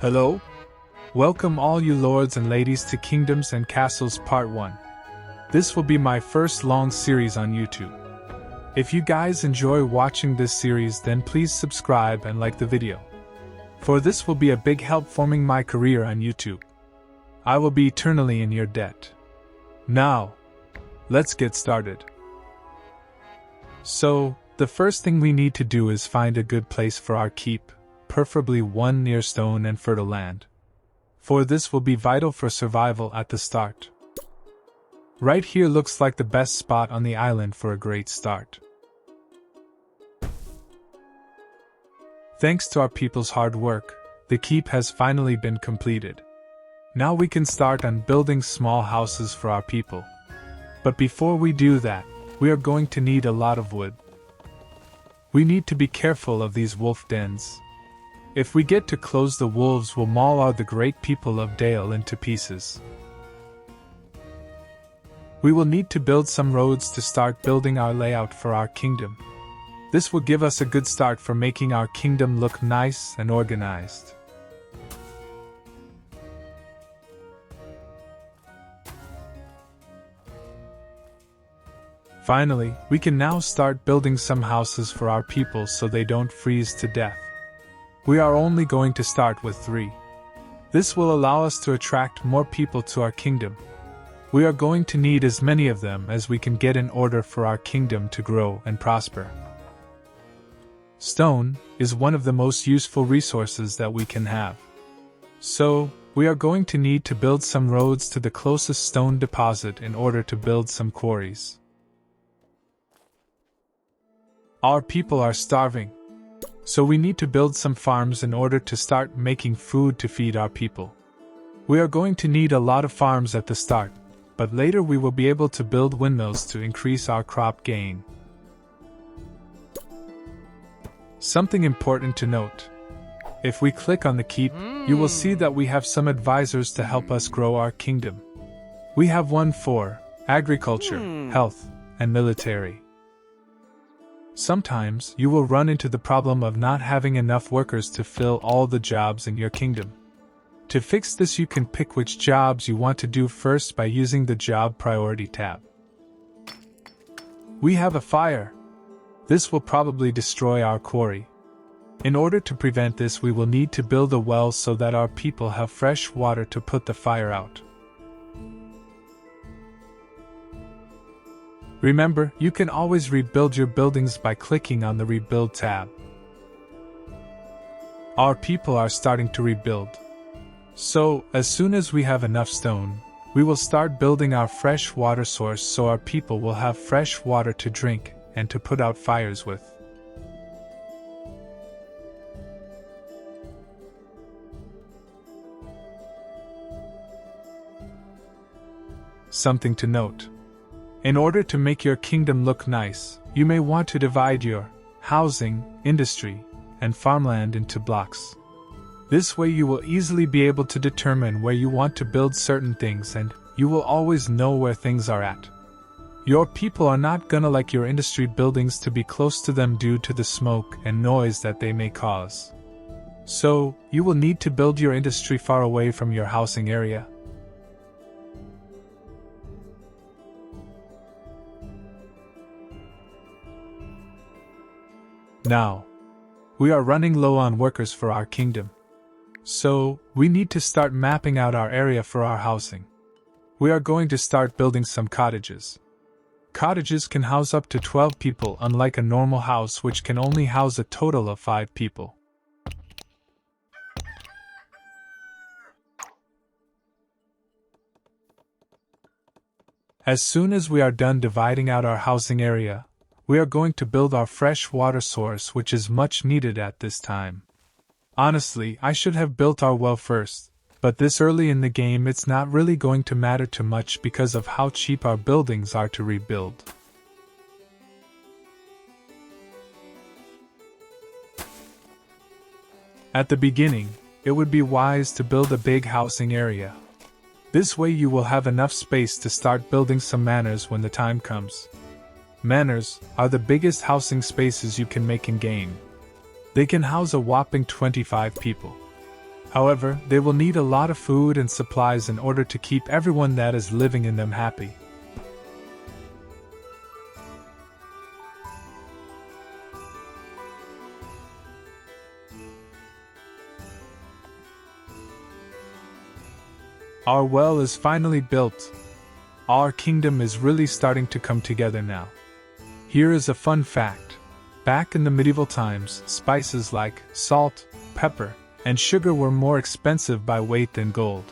Hello? Welcome all you lords and ladies to Kingdoms and Castles Part 1. This will be my first long series on YouTube. If you guys enjoy watching this series, then please subscribe and like the video. For this will be a big help forming my career on YouTube. I will be eternally in your debt. Now, let's get started. So, the first thing we need to do is find a good place for our keep, preferably one near stone and fertile land. For this will be vital for survival at the start. Right here looks like the best spot on the island for a great start. Thanks to our people's hard work, the keep has finally been completed. Now we can start on building small houses for our people. But before we do that, we are going to need a lot of wood. We need to be careful of these wolf dens. If we get too close, the wolves will maul all the great people of Dale into pieces. We will need to build some roads to start building our layout for our kingdom. This will give us a good start for making our kingdom look nice and organized. Finally, we can now start building some houses for our people so they don't freeze to death. We are only going to start with 3. This will allow us to attract more people to our kingdom. We are going to need as many of them as we can get in order for our kingdom to grow and prosper. Stone is one of the most useful resources that we can have. So, we are going to need to build some roads to the closest stone deposit in order to build some quarries. Our people are starving, so we need to build some farms in order to start making food to feed our people. We are going to need a lot of farms at the start, but later we will be able to build windmills to increase our crop gain. Something important to note. If we click on the keep, you will see that we have some advisors to help us grow our kingdom. We have one for agriculture, health, and military. Sometimes you will run into the problem of not having enough workers to fill all the jobs in your kingdom. To fix this, you can pick which jobs you want to do first by using the Job Priority tab. We have a fire. This will probably destroy our quarry. In order to prevent this, we will need to build a well so that our people have fresh water to put the fire out. Remember, you can always rebuild your buildings by clicking on the Rebuild tab. Our people are starting to rebuild. So, as soon as we have enough stone, we will start building our fresh water source so our people will have fresh water to drink and to put out fires with. Something to note. In order to make your kingdom look nice, you may want to divide your housing, industry, and farmland into blocks. This way you will easily be able to determine where you want to build certain things, and you will always know where things are at. Your people are not gonna like your industry buildings to be close to them due to the smoke and noise that they may cause. So, you will need to build your industry far away from your housing area. Now, we are running low on workers for our kingdom. So, we need to start mapping out our area for our housing. We are going to start building some cottages. Cottages can house up to 12 people, unlike a normal house which can only house a total of 5 people. As soon as we are done dividing out our housing area, we are going to build our fresh water source, which is much needed at this time. Honestly, I should have built our well first, but this early in the game it's not really going to matter too much because of how cheap our buildings are to rebuild. At the beginning, it would be wise to build a big housing area. This way you will have enough space to start building some manors when the time comes. Manors are the biggest housing spaces you can make in game. They can house a whopping 25 people. However, they will need a lot of food and supplies in order to keep everyone that is living in them happy. Our well is finally built. Our kingdom is really starting to come together now. Here is a fun fact. Back in the medieval times, spices like salt, pepper, and sugar were more expensive by weight than gold.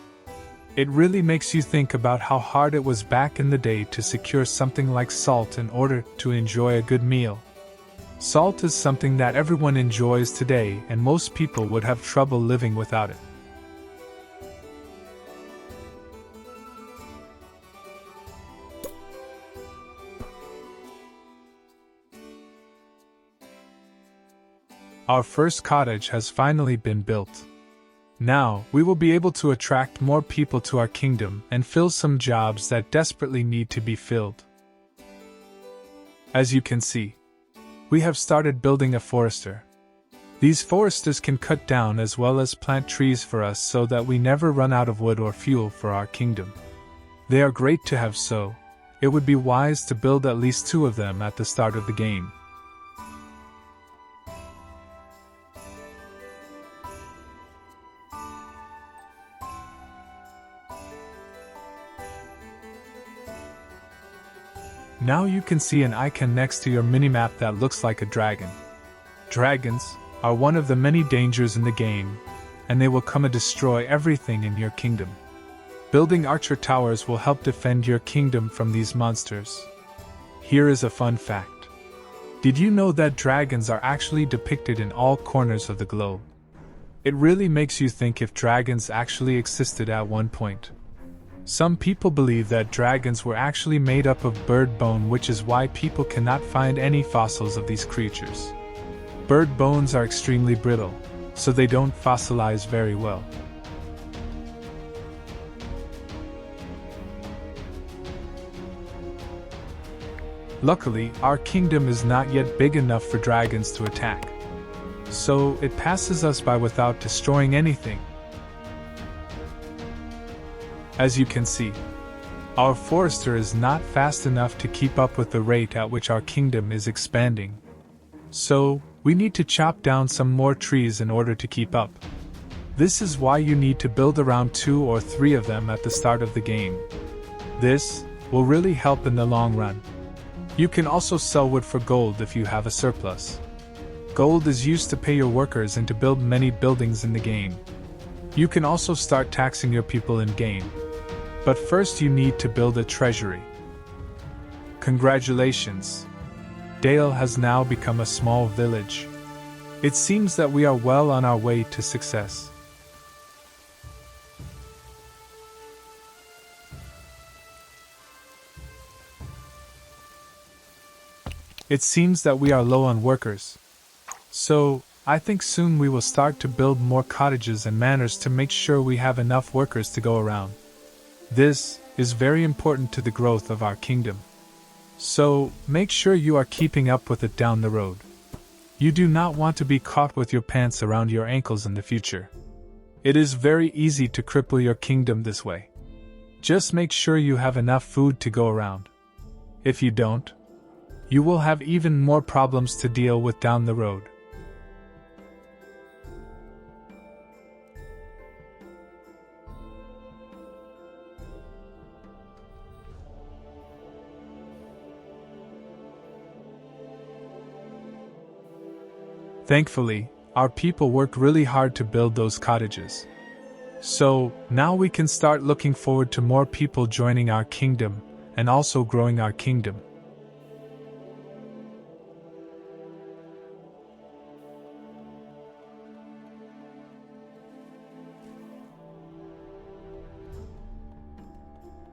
It really makes you think about how hard it was back in the day to secure something like salt in order to enjoy a good meal. Salt is something that everyone enjoys today, and most people would have trouble living without it. Our first cottage has finally been built. Now, we will be able to attract more people to our kingdom and fill some jobs that desperately need to be filled. As you can see, we have started building a forester. These foresters can cut down as well as plant trees for us so that we never run out of wood or fuel for our kingdom. They are great to have, so it would be wise to build at least 2 of them at the start of the game. Now you can see an icon next to your minimap that looks like a dragon. Dragons are one of the many dangers in the game, and they will come and destroy everything in your kingdom. Building archer towers will help defend your kingdom from these monsters. Here is a fun fact. Did you know that dragons are actually depicted in all corners of the globe? It really makes you think if dragons actually existed at one point. Some people believe that dragons were actually made up of bird bone, which is why people cannot find any fossils of these creatures. Bird bones are extremely brittle, so they don't fossilize very well. Luckily, our kingdom is not yet big enough for dragons to attack, so it passes us by without destroying anything. As you can see, our forester is not fast enough to keep up with the rate at which our kingdom is expanding. So, we need to chop down some more trees in order to keep up. This is why you need to build around 2 or 3 of them at the start of the game. This will really help in the long run. You can also sell wood for gold if you have a surplus. Gold is used to pay your workers and to build many buildings in the game. You can also start taxing your people in-game. But first you need to build a treasury. Congratulations! Dale has now become a small village. It seems that we are well on our way to success. It seems that we are low on workers. So, I think soon we will start to build more cottages and manors to make sure we have enough workers to go around. This is very important to the growth of our kingdom. So, make sure you are keeping up with it down the road. You do not want to be caught with your pants around your ankles in the future. It is very easy to cripple your kingdom this way. Just make sure you have enough food to go around. If you don't, you will have even more problems to deal with down the road. Thankfully, our people worked really hard to build those cottages. So, now we can start looking forward to more people joining our kingdom, and also growing our kingdom.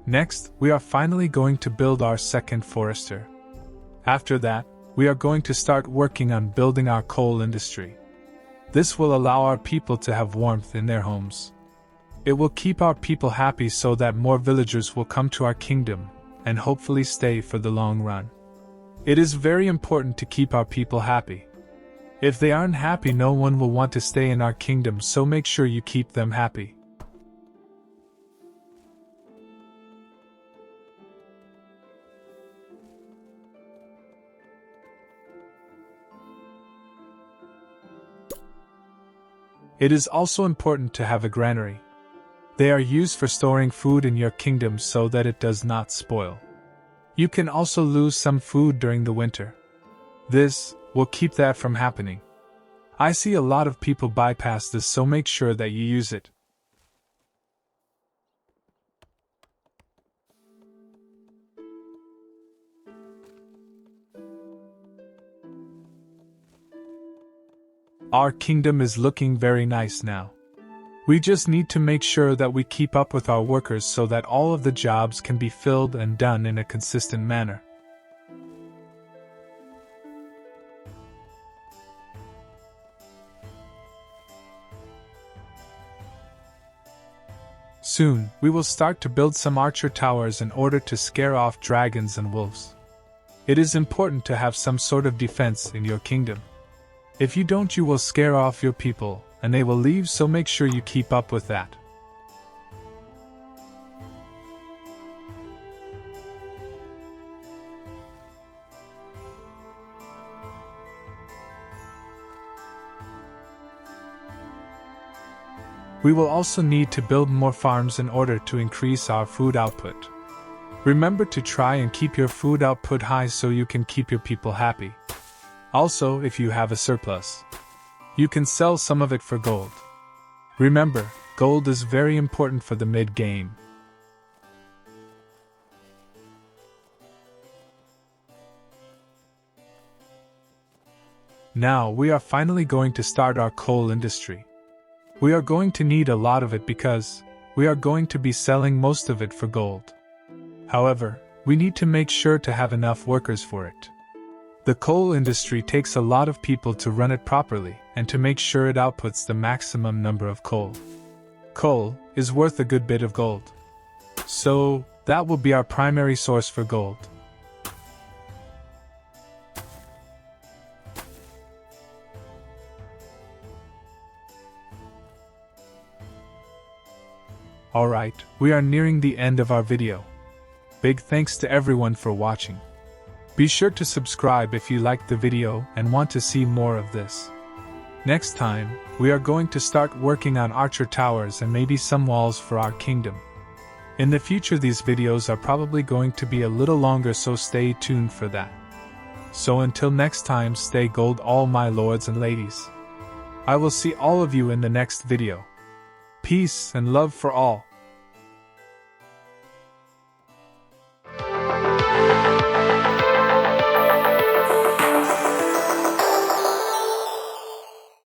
Next, we are finally going to build our second forester. After that, we are going to start working on building our coal industry. This will allow our people to have warmth in their homes. It will keep our people happy so that more villagers will come to our kingdom, and hopefully stay for the long run. It is very important to keep our people happy. If they aren't happy, no one will want to stay in our kingdom, so make sure you keep them happy. It is also important to have a granary. They are used for storing food in your kingdom so that it does not spoil. You can also lose some food during the winter. This will keep that from happening. I see a lot of people bypass this, so make sure that you use it. Our kingdom is looking very nice now. We just need to make sure that we keep up with our workers so that all of the jobs can be filled and done in a consistent manner. Soon, we will start to build some archer towers in order to scare off dragons and wolves. It is important to have some sort of defense in your kingdom. If you don't, you will scare off your people, and they will leave, so make sure you keep up with that. We will also need to build more farms in order to increase our food output. Remember to try and keep your food output high so you can keep your people happy. Also, if you have a surplus, you can sell some of it for gold. Remember, gold is very important for the mid-game. Now we are finally going to start our coal industry. We are going to need a lot of it because we are going to be selling most of it for gold. However, we need to make sure to have enough workers for it. The coal industry takes a lot of people to run it properly and to make sure it outputs the maximum number of coal. Coal is worth a good bit of gold. So, that will be our primary source for gold. Alright, we are nearing the end of our video. Big thanks to everyone for watching. Be sure to subscribe if you liked the video and want to see more of this. Next time, we are going to start working on archer towers and maybe some walls for our kingdom. In the future, these videos are probably going to be a little longer, so stay tuned for that. So until next time, stay gold, all my lords and ladies. I will see all of you in the next video. Peace and love for all.